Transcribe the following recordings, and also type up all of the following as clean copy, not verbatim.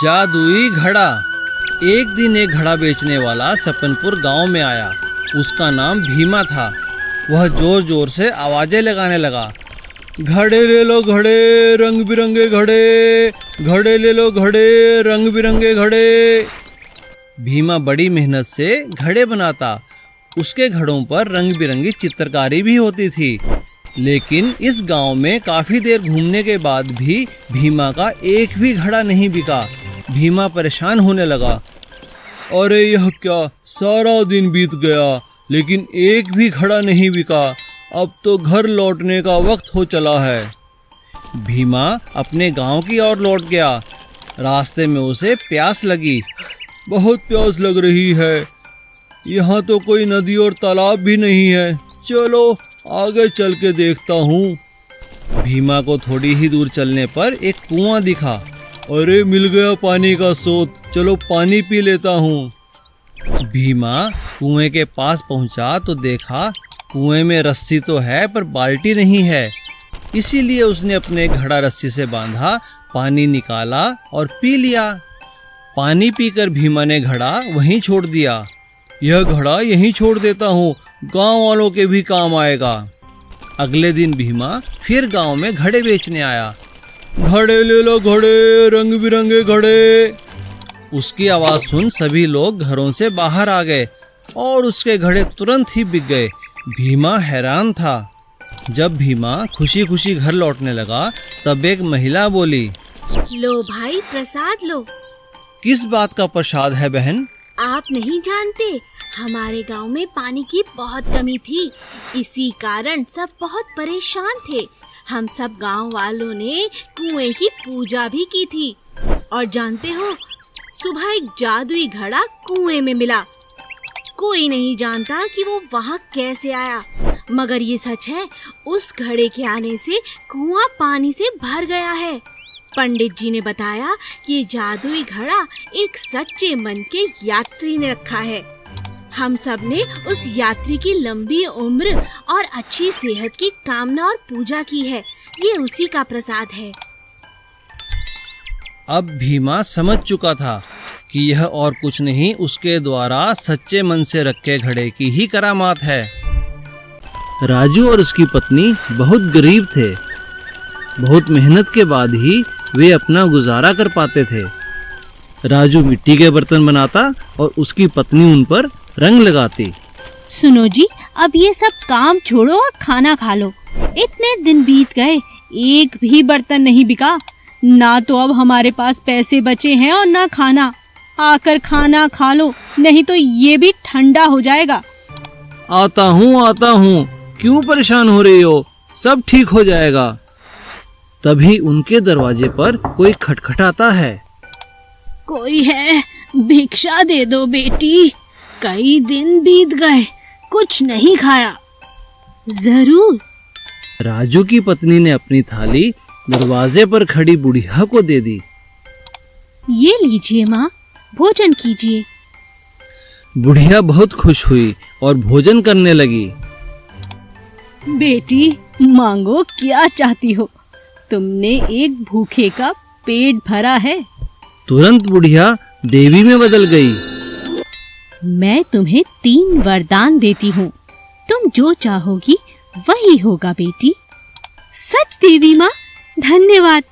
जादुई घड़ा। एक दिन एक घड़ा बेचने वाला सपनपुर गांव में आया। उसका नाम भीमा था। वह जोर जोर से आवाजें लगाने लगा, घड़े ले लो घड़े, रंग बिरंगे घड़े, घड़े ले लो घड़े, रंग बिरंगे घड़े। भीमा बड़ी मेहनत से घड़े बनाता। उसके घड़ों पर रंग बिरंगी चित्रकारी भी होती थी। लेकिन इस गांव में काफी देर घूमने के बाद भी भीमा का एक भी घड़ा नहीं बिका। भीमा परेशान होने लगा। अरे यह क्या, सारा दिन बीत गया लेकिन एक भी घड़ा नहीं बिका। अब तो घर लौटने का वक्त हो चला है। भीमा अपने गांव की ओर लौट गया। रास्ते में उसे प्यास लगी। बहुत प्यास लग रही है। यहाँ तो कोई नदी और तालाब भी नहीं है। चलो आगे चल के देखता हूँ। भीमा को थोड़ी ही दूर चलने पर एक कुआं दिखा। अरे मिल गया पानी का स्रोत, चलो पानी पी लेता हूँ। भीमा कुएं के पास पहुंचा तो देखा कुएं में रस्सी तो है पर बाल्टी नहीं है। इसीलिए उसने अपने घड़ा रस्सी से बांधा, पानी निकाला और पी लिया। पानी पीकर भीमा ने घड़ा वहीं छोड़ दिया। यह घड़ा यहीं छोड़ देता हूँ, गांव वालों के भी काम आएगा। अगले दिन भीमा फिर गांव में घड़े बेचने आया। घड़े ले लो घड़े, रंग बिरंगे घड़े। उसकी आवाज सुन सभी लोग घरों से बाहर आ गए और उसके घड़े तुरंत ही बिक गए। भीमा हैरान था। जब भीमा खुशी खुशी घर लौटने लगा तब एक महिला बोली, लो भाई प्रसाद लो। किस बात का प्रसाद है बहन? आप नहीं जानते, हमारे गांव में पानी की बहुत कमी थी। इसी कारण सब बहुत परेशान थे। हम सब गांव वालों ने कुएं की पूजा भी की थी। और जानते हो, सुबह एक जादुई घड़ा कुएं में मिला। कोई नहीं जानता कि वो वहाँ कैसे आया, मगर ये सच है, उस घड़े के आने से कुआं पानी से भर गया है। पंडित जी ने बताया कि ये जादुई घड़ा एक सच्चे मन के यात्री ने रखा है। हम सब ने उस यात्री की लंबी उम्र और अच्छी सेहत की कामना और पूजा की है। ये उसी का प्रसाद है। अब भीमा समझ चुका था कि यह और कुछ नहीं, उसके द्वारा सच्चे मन से रखे घड़े की ही करामात है। राजू और उसकी पत्नी बहुत गरीब थे। बहुत मेहनत के बाद ही वे अपना गुजारा कर पाते थे। राजू मिट्टी के बर्तन बनाता और उसकी पत्नी उन पर रंग लगाती। सुनो जी, अब ये सब काम छोड़ो और खाना खा लो। इतने दिन बीत गए, एक भी बर्तन नहीं बिका। ना तो अब हमारे पास पैसे बचे हैं और ना खाना। आकर खाना खा लो, नहीं तो ये भी ठंडा हो जाएगा। आता हूँ, क्यों परेशान हो रही हो? सब ठीक हो जाएगा। तभी उनके दरवाजे पर कोई खटखटाता है। कोई है? भिक्षा दे दो बेटी, कई दिन बीत गए, कुछ नहीं खाया। जरूर। राजू की पत्नी ने अपनी थाली दरवाजे पर खड़ी बुढ़िया को दे दी। ये लीजिए माँ, भोजन कीजिए। बुढ़िया बहुत खुश हुई और भोजन करने लगी। बेटी मांगो, क्या चाहती हो? तुमने एक भूखे का पेट भरा है। तुरंत बुढ़िया देवी में बदल गई। मैं तुम्हें 3 वरदान देती हूँ, तुम जो चाहोगी वही होगा बेटी। सच देवी माँ, धन्यवाद।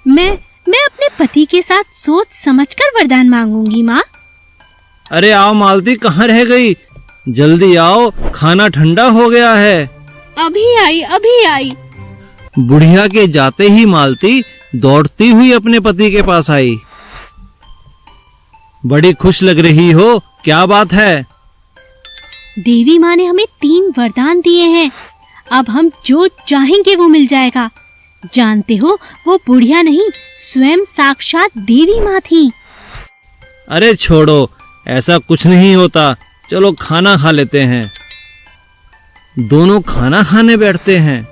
मैं अपने पति के साथ सोच समझकर वरदान मांगूंगी माँ। अरे आओ मालती, कहाँ रह गई? जल्दी आओ, खाना ठंडा हो गया है। अभी आई। बुढ़िया के जाते ही मालती दौड़ती हुई अपने पति के पास आई। बड़ी खुश लग रही हो, क्या बात है? देवी माँ ने हमें 3 वरदान दिए हैं। अब हम जो चाहेंगे वो मिल जाएगा। जानते हो, वो बुढ़िया नहीं, स्वयं साक्षात देवी माँ थी। अरे छोड़ो, ऐसा कुछ नहीं होता। चलो खाना खा लेते हैं। दोनों खाना खाने बैठते हैं।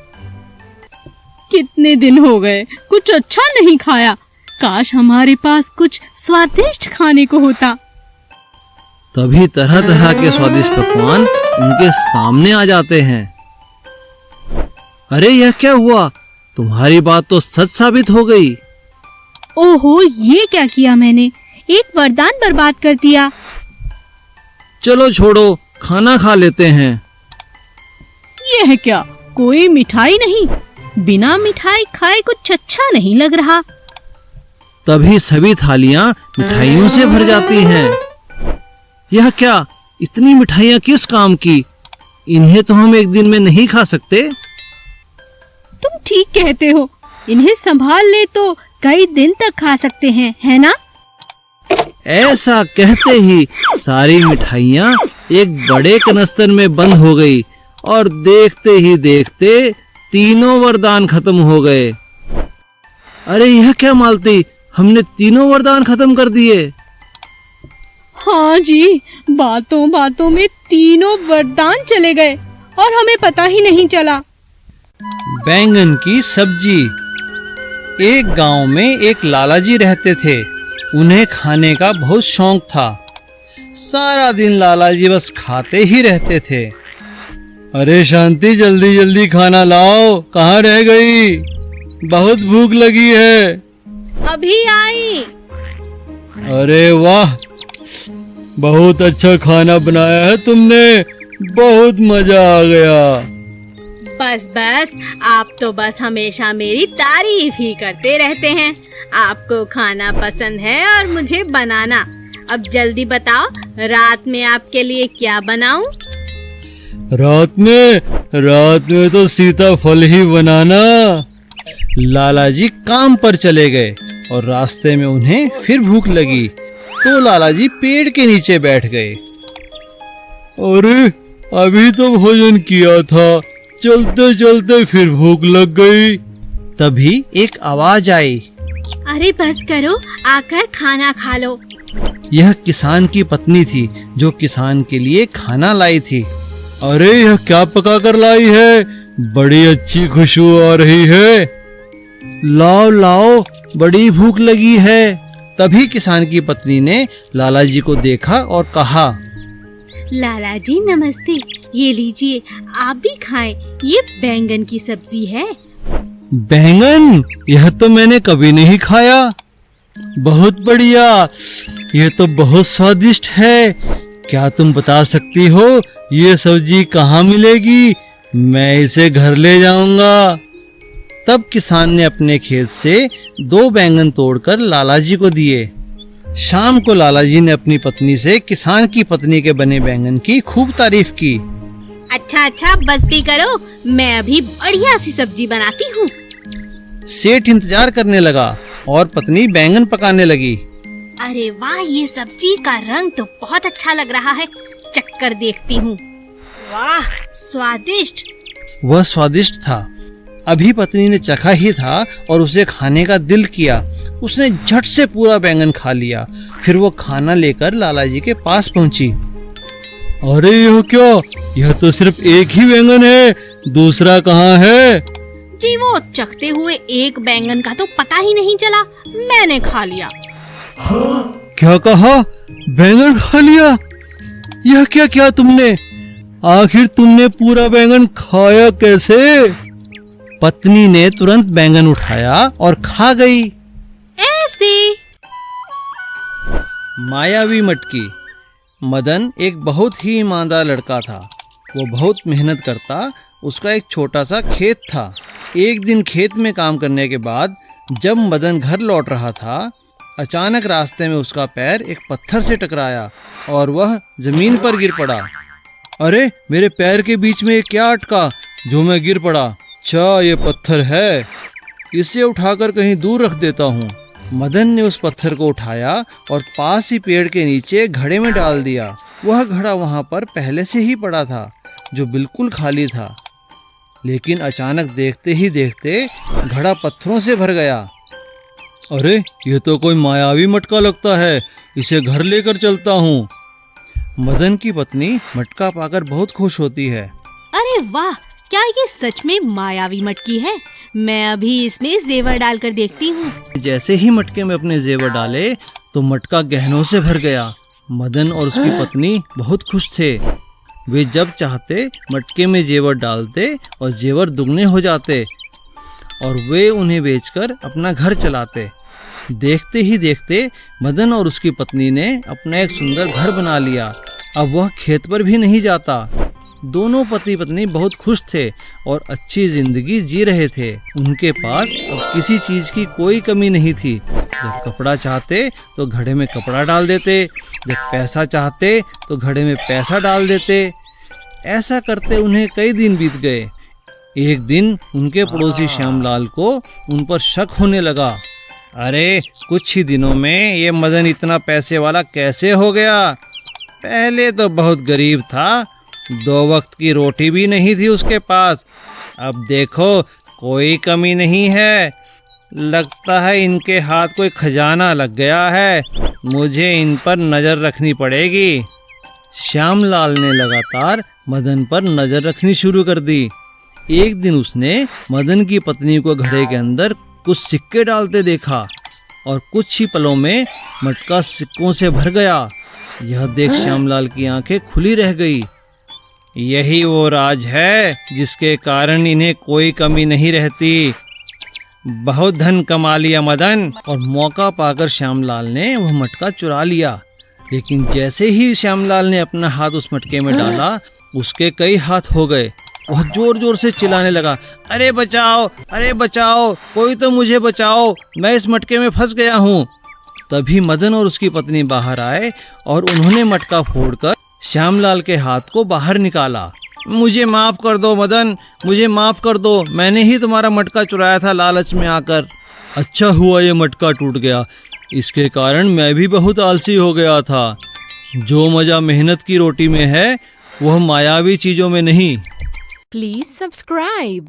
कितने दिन हो गए, कुछ अच्छा नहीं खाया। काश हमारे पास कुछ स्वादिष्ट खाने को होता। तभी तरह तरह के स्वादिष्ट पकवान उनके सामने आ जाते हैं। अरे यह क्या हुआ? तुम्हारी बात तो सच साबित हो गई। ओहो, ये क्या किया मैंने, एक वरदान बर्बाद कर दिया। चलो छोड़ो, खाना खा लेते हैं। ये है क्या, कोई मिठाई नहीं? बिना मिठाई खाए कुछ अच्छा नहीं लग रहा। तभी सभी थालियां मिठाइयों से भर जाती हैं। यह क्या, इतनी मिठाइयां किस काम की? इन्हें तो हम एक दिन में नहीं खा सकते। तुम ठीक कहते हो, इन्हें संभाल ले तो कई दिन तक खा सकते हैं, है ना? ऐसा कहते ही सारी मिठाइयां एक बड़े कनस्तर में बंद हो गई और देखते ही देखते तीनों वरदान खत्म हो गए। अरे यह क्या मालती, हमने तीनों वरदान खत्म कर दिए। हाँ जी, बातों बातों में तीनों वरदान चले गए और हमें पता ही नहीं चला। बैंगन की सब्जी। एक गांव में एक लाला जी रहते थे। उन्हें खाने का बहुत शौक था। सारा दिन लाला जी बस खाते ही रहते थे। अरे शांति, जल्दी जल्दी खाना लाओ, कहाँ रह गई? बहुत भूख लगी है। अभी आई। अरे वाह, बहुत अच्छा खाना बनाया है तुमने, बहुत मजा आ गया। बस बस, आप तो बस हमेशा मेरी तारीफ ही करते रहते हैं। आपको खाना पसंद है और मुझे बनाना। अब जल्दी बताओ, रात में आपके लिए क्या बनाऊं? रात में तो सीताफल ही बनाना। लाला जी काम पर चले गए और रास्ते में उन्हें फिर भूख लगी तो लाला जी पेड़ के नीचे बैठ गए। अरे अभी तो भोजन किया था, चलते चलते फिर भूख लग गई। तभी एक आवाज आई। अरे बस करो, आकर खाना खा लो। यह किसान की पत्नी थी जो किसान के लिए खाना लाई थी। अरे यह क्या पका कर लाई है, बड़ी अच्छी खुशबू आ रही है। लाओ लाओ, बड़ी भूख लगी है। तभी किसान की पत्नी ने लाला जी को देखा और कहा, लाला जी नमस्ते, ये लीजिए, आप भी खाएं। ये बैंगन की सब्जी है। बैंगन? यह तो मैंने कभी नहीं खाया। बहुत बढ़िया, यह तो बहुत स्वादिष्ट है। क्या तुम बता सकती हो ये सब्जी कहाँ मिलेगी? मैं इसे घर ले जाऊंगा। तब किसान ने अपने खेत से 2 बैंगन तोड़कर लाला जी को दिए। शाम को लाला जी ने अपनी पत्नी से किसान की पत्नी के बने बैंगन की खूब तारीफ की। अच्छा, बस भी करो, मैं अभी बढ़िया सी सब्जी बनाती हूँ। सेठ इंतजार करने लगा और पत्नी बैंगन पकाने लगी। अरे वाह, ये सब्जी का रंग तो बहुत अच्छा लग रहा है। चक्कर देखती हूँ। वाह, स्वादिष्ट। वह स्वादिष्ट था। अभी पत्नी ने चखा ही था और उसे खाने का दिल किया। उसने झट से पूरा बैंगन खा लिया। फिर वो खाना लेकर लाला जी के पास पहुंची। अरे यह क्या, यह तो सिर्फ एक ही बैंगन है, दूसरा कहाँ है? जी वो चखते हुए एक बैंगन का तो पता ही नहीं चला, मैंने खा लिया। क्या कहा? बैंगन खा लिया? यह क्या किया तुमने? आखिर तुमने पूरा बैंगन खाया कैसे? पत्नी ने तुरंत बैंगन उठाया और खा गई। ऐसे। मायावी मटकी। मदन एक बहुत ही ईमानदार लड़का था। वो बहुत मेहनत करता। उसका एक छोटा सा खेत था। एक दिन खेत में काम करने के बाद जब मदन घर लौट रहा था, अचानक रास्ते में उसका पैर एक पत्थर से टकराया और वह जमीन पर गिर पड़ा। अरे मेरे पैर के बीच में क्या अटका जो मैं गिर पड़ा? अच्छा, ये पत्थर है, इसे उठाकर कहीं दूर रख देता हूँ। मदन ने उस पत्थर को उठाया और पास ही पेड़ के नीचे घड़े में डाल दिया। वह घड़ा वहाँ पर पहले से ही पड़ा था, जो बिल्कुल खाली था। लेकिन अचानक देखते ही देखते घड़ा पत्थरों से भर गया। अरे ये तो कोई मायावी मटका लगता है, इसे घर लेकर चलता हूँ। मदन की पत्नी मटका पाकर बहुत खुश होती है। अरे वाह, क्या ये सच में मायावी मटकी है? मैं अभी इसमें जेवर डालकर देखती हूँ। जैसे ही मटके में अपने जेवर डाले तो मटका गहनों से भर गया। मदन और उसकी पत्नी बहुत खुश थे। वे जब चाहते मटके में जेवर डालते और जेवर दुगने हो जाते और वे उन्हें बेचकर अपना घर चलाते। देखते ही देखते मदन और उसकी पत्नी ने अपना एक सुंदर घर बना लिया। अब वह खेत पर भी नहीं जाता। दोनों पति पत्नी बहुत खुश थे और अच्छी जिंदगी जी रहे थे। उनके पास अब किसी चीज की कोई कमी नहीं थी। जब कपड़ा चाहते तो घड़े में कपड़ा डाल देते, जब पैसा चाहते तो घड़े में पैसा डाल देते। ऐसा करते उन्हें कई दिन बीत गए। एक दिन उनके पड़ोसी श्यामलाल को उन पर शक होने लगा। अरे कुछ ही दिनों में ये मदन इतना पैसे वाला कैसे हो गया? पहले तो बहुत गरीब था, 2 वक्त की रोटी भी नहीं थी उसके पास। अब देखो कोई कमी नहीं है। लगता है इनके हाथ कोई खजाना लग गया है। मुझे इन पर नज़र रखनी पड़ेगी। श्यामलाल ने लगातार मदन पर नज़र रखनी शुरू कर दी। एक दिन उसने मदन की पत्नी को घड़े के अंदर कुछ सिक्के डालते देखा और कुछ ही पलों में मटका सिक्कों से भर गया। यह देख श्यामलाल की आंखें खुली रह गई। यही वो राज है जिसके कारण इन्हें कोई कमी नहीं रहती। बहुत धन कमा लिया मदन। और मौका पाकर श्यामलाल ने वह मटका चुरा लिया। लेकिन जैसे ही श्यामलाल ने अपना हाथ उस मटके में डाला, उसके कई हाथ हो गए। वह जोर जोर से चिल्लाने लगा, अरे बचाओ, अरे बचाओ, कोई तो मुझे बचाओ, मैं इस मटके में फंस गया हूँ। तभी मदन और उसकी पत्नी बाहर आए और उन्होंने मटका फोड़कर श्यामलाल के हाथ को बाहर निकाला। मुझे माफ़ कर दो मदन, मुझे माफ़ कर दो, मैंने ही तुम्हारा मटका चुराया था लालच में आकर। अच्छा हुआ ये मटका टूट गया, इसके कारण मैं भी बहुत आलसी हो गया था। जो मज़ा मेहनत की रोटी में है वह मायावी चीज़ों में नहीं। Please subscribe.